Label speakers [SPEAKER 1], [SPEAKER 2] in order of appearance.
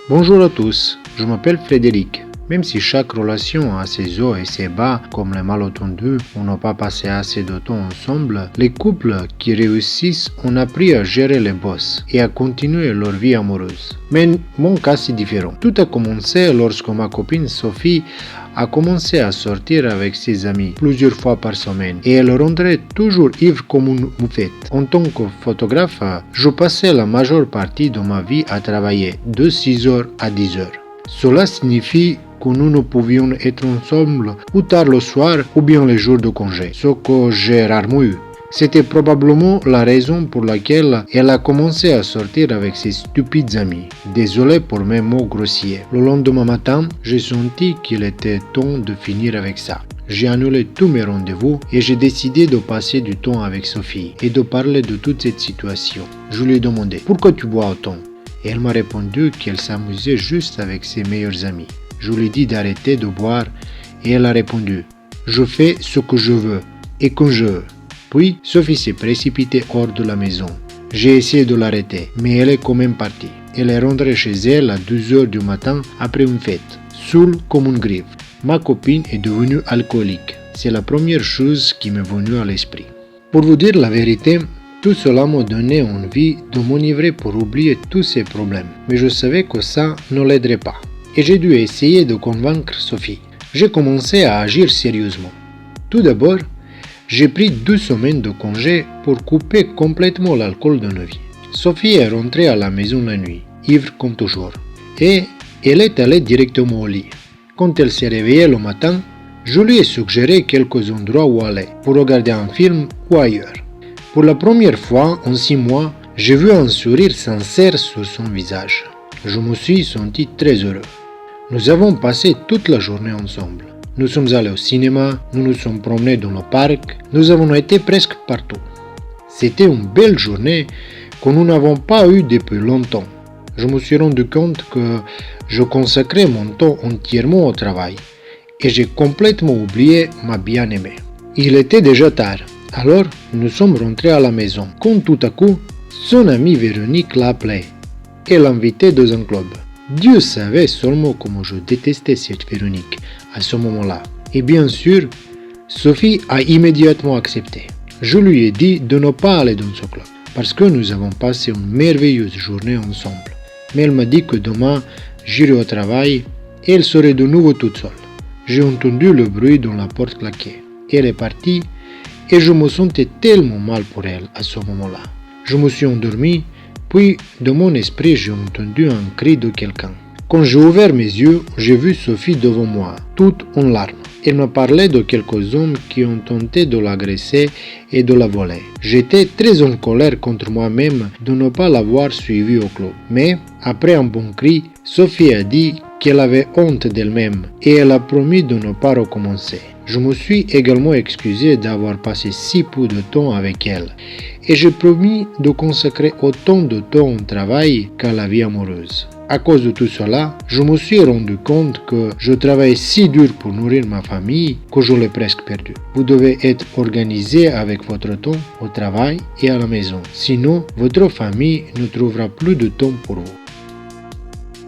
[SPEAKER 1] Bonjour à tous, je m'appelle Frédéric. Même si chaque relation a ses hauts et ses bas, comme les malentendus ou n'a pas passé assez de temps ensemble, les couples qui réussissent ont appris à gérer les bosses et à continuer leur vie amoureuse. Mais mon cas c'est différent. Tout a commencé lorsque ma copine Sophie a commencé à sortir avec ses amis plusieurs fois par semaine et elle rentrait toujours ivre comme une moufette. En tant que photographe, je passais la majeure partie de ma vie à travailler de 6h à 10h. Cela signifie que nous ne pouvions être ensemble ou tard le soir ou bien les jours de congé, ce que j'ai rarement eu. C'était probablement la raison pour laquelle elle a commencé à sortir avec ses stupides amis. Désolé pour mes mots grossiers. Le lendemain matin, j'ai senti qu'il était temps de finir avec ça. J'ai annulé tous mes rendez-vous et j'ai décidé de passer du temps avec Sophie et de parler de toute cette situation. Je lui ai demandé « Pourquoi tu bois autant ?» Et elle m'a répondu qu'elle s'amusait juste avec ses meilleurs amis. Je lui ai dit d'arrêter de boire et elle a répondu « Je fais ce que je veux et quand je veux ». Puis Sophie s'est précipitée hors de la maison. J'ai essayé de l'arrêter, mais elle est quand même partie. Elle est rentrée chez elle à 2h du matin après une fête, saoule comme une grive. Ma copine est devenue alcoolique. C'est la première chose qui m'est venue à l'esprit. Pour vous dire la vérité, tout cela m'a donné envie de m'enivrer pour oublier tous ces problèmes. Mais je savais que ça ne l'aiderait pas. Et j'ai dû essayer de convaincre Sophie. J'ai commencé à agir sérieusement. Tout d'abord, j'ai pris 2 semaines de congé pour couper complètement l'alcool de nos vies. Sophie est rentrée à la maison la nuit, ivre comme toujours. Et elle est allée directement au lit. Quand elle s'est réveillée le matin, je lui ai suggéré quelques endroits où aller, pour regarder un film ou ailleurs. Pour la première fois en 6 mois, j'ai vu un sourire sincère sur son visage. Je me suis senti très heureux. Nous avons passé toute la journée ensemble. Nous sommes allés au cinéma, nous nous sommes promenés dans le parc, nous avons été presque partout. C'était une belle journée que nous n'avons pas eue depuis longtemps. Je me suis rendu compte que je consacrais mon temps entièrement au travail et j'ai complètement oublié ma bien-aimée. Il était déjà tard, alors nous sommes rentrés à la maison quand tout à coup, son amie Véronique l'a appelé et l'invitait dans un club. Dieu savait seulement comment je détestais cette Véronique à ce moment-là. Et bien sûr, Sophie a immédiatement accepté. Je lui ai dit de ne pas aller dans ce club parce que nous avons passé une merveilleuse journée ensemble. Mais elle m'a dit que demain, j'irai au travail et elle serait de nouveau toute seule. J'ai entendu le bruit dont la porte claquait. Elle est partie et je me sentais tellement mal pour elle à ce moment-là. Je me suis endormi. Puis, de mon esprit, j'ai entendu un cri de quelqu'un. Quand j'ai ouvert mes yeux, j'ai vu Sophie devant moi, toute en larmes. Elle me parlait de quelques hommes qui ont tenté de l'agresser et de la voler. J'étais très en colère contre moi-même de ne pas l'avoir suivie au club. Mais, après un bon cri, Sophie a dit qu'elle avait honte d'elle-même et elle a promis de ne pas recommencer. Je me suis également excusé d'avoir passé si peu de temps avec elle et j'ai promis de consacrer autant de temps au travail qu'à la vie amoureuse. À cause de tout cela, je me suis rendu compte que je travaillais si dur pour nourrir ma famille que je l'ai presque perdu. Vous devez être organisé avec votre temps au travail et à la maison. Sinon, votre famille ne trouvera plus de temps pour vous.